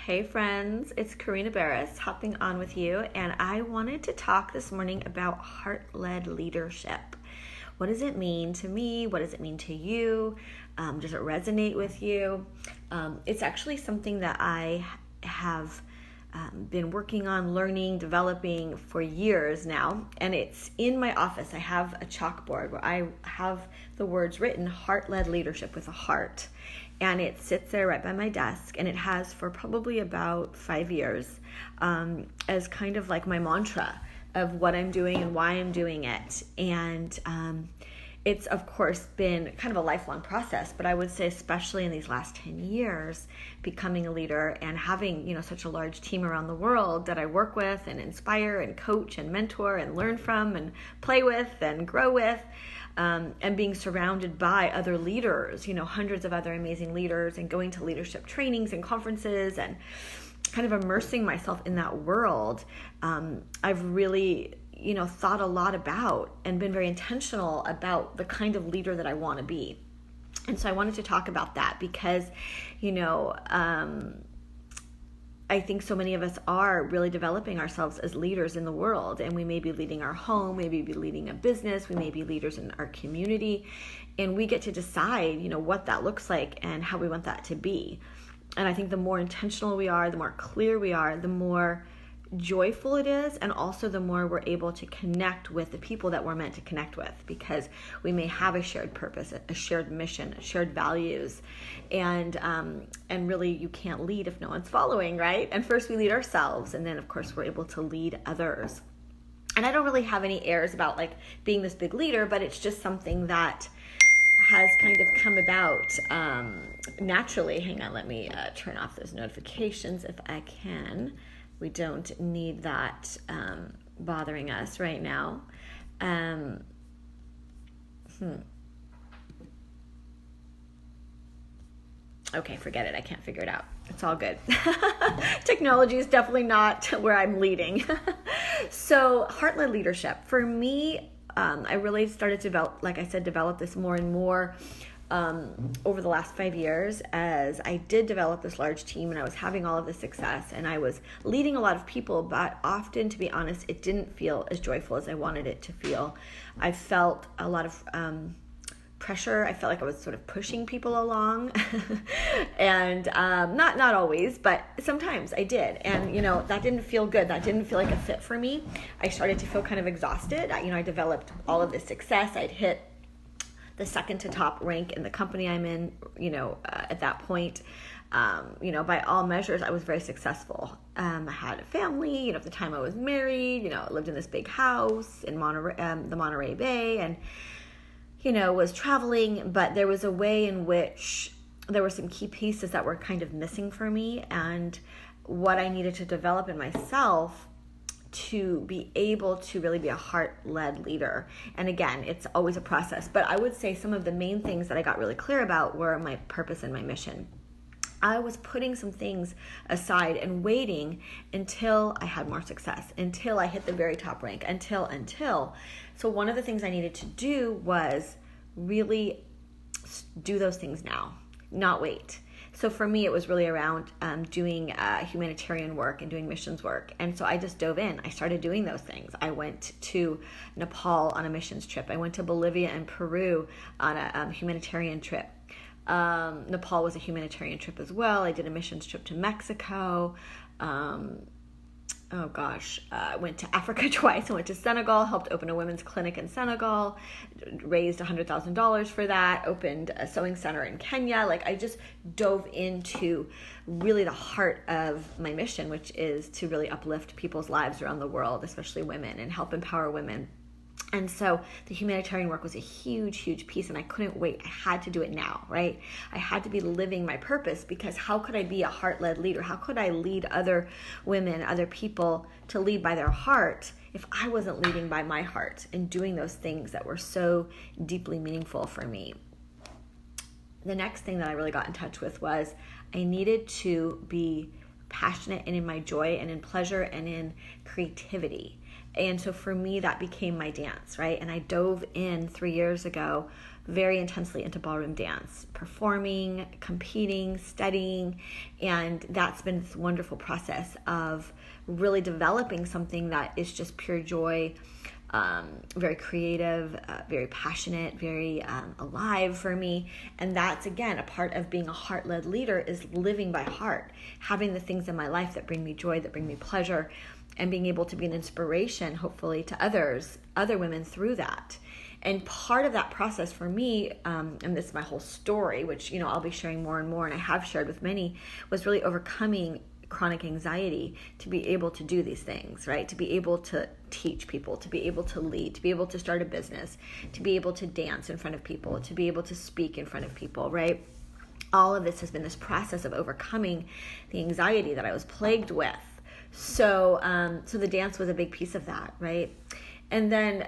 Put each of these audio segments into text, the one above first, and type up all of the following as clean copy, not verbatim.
Hey friends, it's Corinna Barrus hopping on with you, and I wanted to talk this morning about heart-led leadership. What does it mean to me? What does it mean to you? Does it resonate with you? It's actually something that I have been working on, learning, developing for years now, and it's in my office. I have a chalkboard where I have the words written, heart-led leadership with a heart, and it sits there right by my desk, and it has for probably about 5 years as kind of like my mantra of what I'm doing and why I'm doing it. And it's of course been kind of a lifelong process, but I would say especially in these last 10 years, becoming a leader and having, such a large team around the world that I work with and inspire and coach and mentor and learn from and play with and grow with, and being surrounded by other leaders, hundreds of other amazing leaders, and going to leadership trainings and conferences and kind of immersing myself in that world. I've really thought a lot about and been very intentional about the kind of leader that I want to be. And so I wanted to talk about that because, I think so many of us are really developing ourselves as leaders in the world, and we may be leading our home, maybe be leading a business, we may be leaders in our community, and we get to decide, what that looks like and how we want that to be. And I think the more intentional we are, the more clear we are, the more joyful it is, and also the more we're able to connect with the people that we're meant to connect with, because we may have a shared purpose, a shared mission, shared values, and really you can't lead if no one's following, right? And first we lead ourselves, and then of course we're able to lead others. And I don't really have any airs about like being this big leader, but it's just something that has kind of come about naturally. Hang on, let me turn off those notifications if I can. We don't need that bothering us right now. Okay, forget it. I can't figure it out. It's all good. Technology is definitely not where I'm leading. So heart-led leadership. For me, I really started to develop this more and more over the last 5 years, as I did develop this large team and I was having all of this success and I was leading a lot of people, but often, to be honest, it didn't feel as joyful as I wanted it to feel. I felt a lot of pressure. I felt like I was sort of pushing people along and not always, but sometimes I did. And, that didn't feel good. That didn't feel like a fit for me. I started to feel kind of exhausted. I developed all of this success. I'd hit the second to top rank in the company I'm in, at that point. By all measures, I was very successful. I had a family, at the time I was married, I lived in this big house in the Monterey Bay, and, was traveling, but there was a way in which there were some key pieces that were kind of missing for me, and what I needed to develop in myself to be able to really be a heart-led leader. And again, it's always a process, but I would say some of the main things that I got really clear about were my purpose and my mission. I was putting some things aside and waiting until I had more success, until I hit the very top rank, until. So one of the things I needed to do was really do those things now, not wait. So for me, it was really around doing humanitarian work and doing missions work. And so I just dove in. I started doing those things. I went to Nepal on a missions trip. I went to Bolivia and Peru on a humanitarian trip. Nepal was a humanitarian trip as well. I did a missions trip to Mexico. I went to Africa twice. I went to Senegal, helped open a women's clinic in Senegal, raised $100,000 for that, opened a sewing center in Kenya. I just dove into really the heart of my mission, which is to really uplift people's lives around the world, especially women, and help empower women. And so the humanitarian work was a huge, huge piece, and I couldn't wait. I had to do it now, right? I had to be living my purpose, because how could I be a heart-led leader? How could I lead other women, other people to lead by their heart if I wasn't leading by my heart and doing those things that were so deeply meaningful for me? The next thing that I really got in touch with was I needed to be passionate and in my joy and in pleasure and in creativity. And so for me, that became my dance, right? And I dove in 3 years ago very intensely into ballroom dance, performing, competing, studying, and that's been this wonderful process of really developing something that is just pure joy, very creative, very passionate, very alive for me. And that's, again, a part of being a heart-led leader, is living by heart, having the things in my life that bring me joy, that bring me pleasure, and being able to be an inspiration, hopefully, to other women through that. And part of that process for me, and this is my whole story, which, I'll be sharing more and more, and I have shared with many, was really overcoming chronic anxiety to be able to do these things, right? To be able to teach people, to be able to lead, to be able to start a business, to be able to dance in front of people, to be able to speak in front of people, right? All of this has been this process of overcoming the anxiety that I was plagued with. So the dance was a big piece of that, right? And then,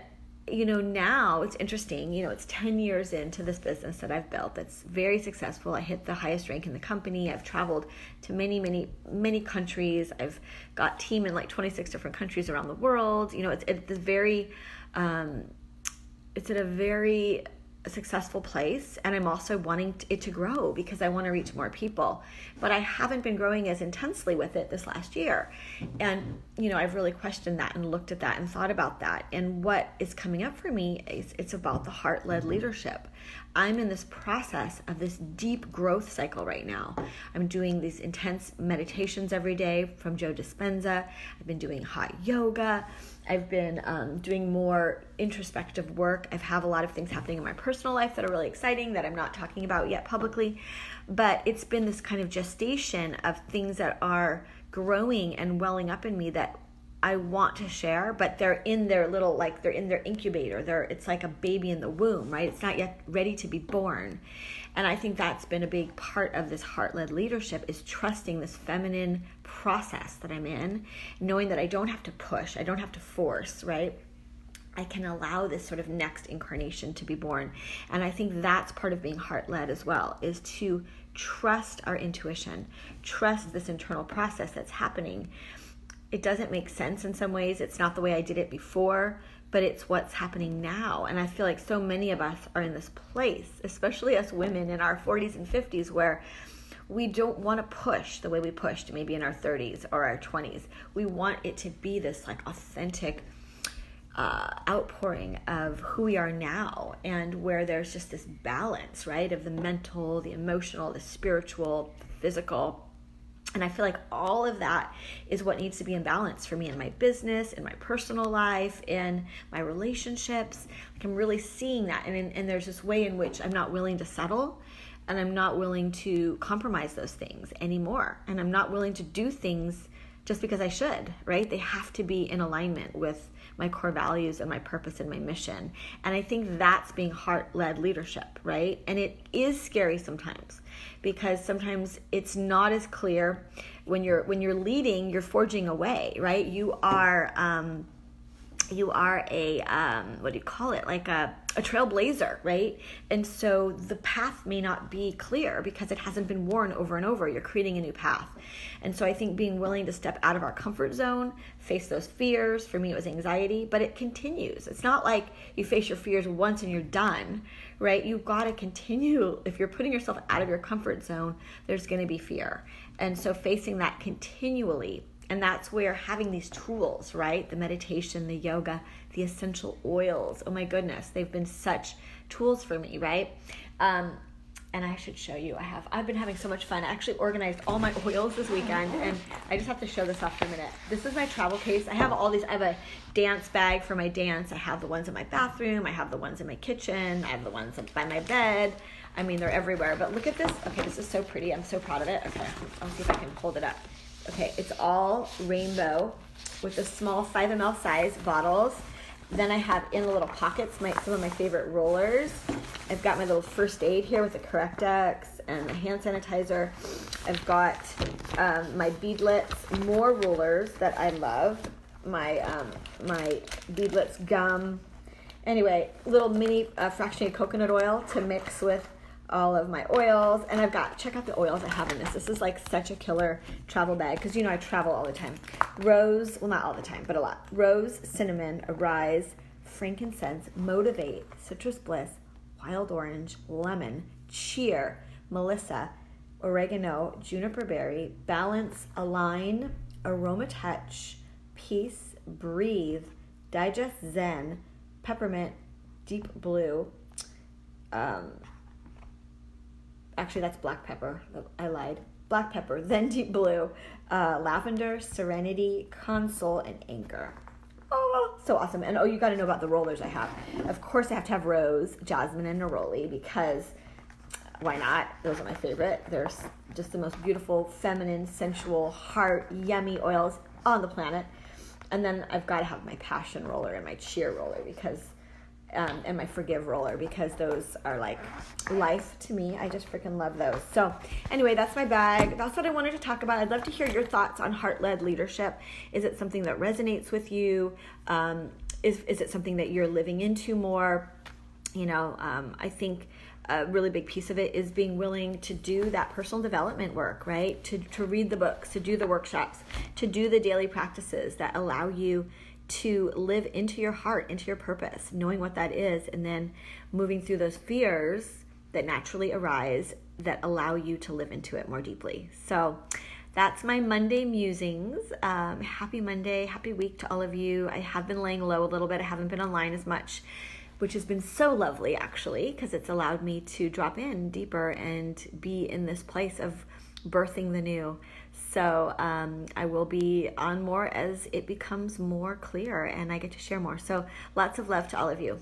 now it's interesting, it's 10 years into this business that I've built that's very successful. I hit the highest rank in the company. I've traveled to many, many, many countries. I've got team in like 26 different countries around the world. It's at a very successful place, and I'm also wanting it to grow because I want to reach more people, but I haven't been growing as intensely with it this last year. And I've really questioned that and looked at that and thought about that, and what is coming up for me is it's about the heart-led leadership. I'm in this process of this deep growth cycle right now. I'm doing these intense meditations every day from Joe Dispenza. I've been doing hot yoga. I've been doing more introspective work. I have a lot of things happening in my personal life that are really exciting that I'm not talking about yet publicly. But it's been this kind of gestation of things that are growing and welling up in me that I want to share, but they're in their little, they're in their incubator. It's like a baby in the womb, right? It's not yet ready to be born. And I think that's been a big part of this heart-led leadership, is trusting this feminine process that I'm in, knowing that I don't have to push, I don't have to force, right? I can allow this sort of next incarnation to be born. And I think that's part of being heart-led as well, is to trust our intuition, trust this internal process that's happening. It doesn't make sense in some ways. It's not the way I did it before, but it's what's happening now. And I feel like so many of us are in this place, especially us women in our 40s and 50s, where we don't want to push the way we pushed maybe in our 30s or our 20s. We want it to be this authentic outpouring of who we are now, and where there's just this balance, right, of the mental, the emotional, the spiritual, the physical. And I feel like all of that is what needs to be in balance for me in my business, in my personal life, in my relationships. I'm really seeing that. And there's this way in which I'm not willing to settle, and I'm not willing to compromise those things anymore. And I'm not willing to do things just because I should, right? They have to be in alignment with my core values and my purpose and my mission. And I think that's being heart-led leadership, right? And it is scary sometimes, because sometimes it's not as clear. When you're leading, you're forging a way, right? You are a what do you call it? Like a trailblazer, right? And so the path may not be clear because it hasn't been worn over and over. You're creating a new path. And so I think being willing to step out of our comfort zone, face those fears. For me, it was anxiety, but it continues. It's not like you face your fears once and you're done, right? You've got to continue. If you're putting yourself out of your comfort zone, there's going to be fear. And so facing that continually. And that's where having these tools, right? The meditation, the yoga, the essential oils. Oh my goodness, they've been such tools for me, right? And I should show you. I've been having so much fun. I actually organized all my oils this weekend, and I just have to show this off for a minute. This is my travel case. I have all these. I have a dance bag for my dance. I have the ones in my bathroom. I have the ones in my kitchen. I have the ones by my bed. I mean, they're everywhere. But look at this. Okay, this is so pretty. I'm so proud of it. Okay, I'll see if I can hold it up. Okay, it's all rainbow with the small 5 ml size bottles. Then I have in the little pockets some of my favorite rollers. I've got my little first aid here with the Correctex and the hand sanitizer. I've got my beadlets, more rollers that I love. My beadlets gum. Anyway, little mini fractionated coconut oil to mix with all of my oils. And check out the oils I have in this. This is like such a killer travel bag, because I travel all the time. Rose, well, not all the time, but a lot. Rose, cinnamon, arise, frankincense, motivate, citrus bliss, wild orange, lemon, cheer, melissa, oregano, juniper berry, balance, align, aroma touch, peace, breathe, digest zen, peppermint, deep blue. Actually, that's black pepper. I lied. Black pepper, then deep blue, lavender, serenity, console, and anchor. Oh, so awesome. And you got to know about the rollers I have. Of course, I have to have rose, jasmine, and neroli because why not? Those are my favorite. They're just the most beautiful, feminine, sensual, heart, yummy oils on the planet. And then I've got to have my passion roller and my cheer roller because and my forgive roller because those are like life to me. I just freaking love those. So anyway, that's my bag. That's what I wanted to talk about. I'd love to hear your thoughts on heart-led leadership. Is it something that resonates with you? Is it something that you're living into more? I think a really big piece of it is being willing to do that personal development work, right? To read the books, to do the workshops, to do the daily practices that allow you to live into your heart, into your purpose, knowing what that is, and then moving through those fears that naturally arise that allow you to live into it more deeply. So that's my Monday musings. Happy Monday, happy week to all of you. I have been laying low a little bit. I haven't been online as much, which has been so lovely actually, because it's allowed me to drop in deeper and be in this place of birthing the new. So I will be on more as it becomes more clear and I get to share more. So lots of love to all of you.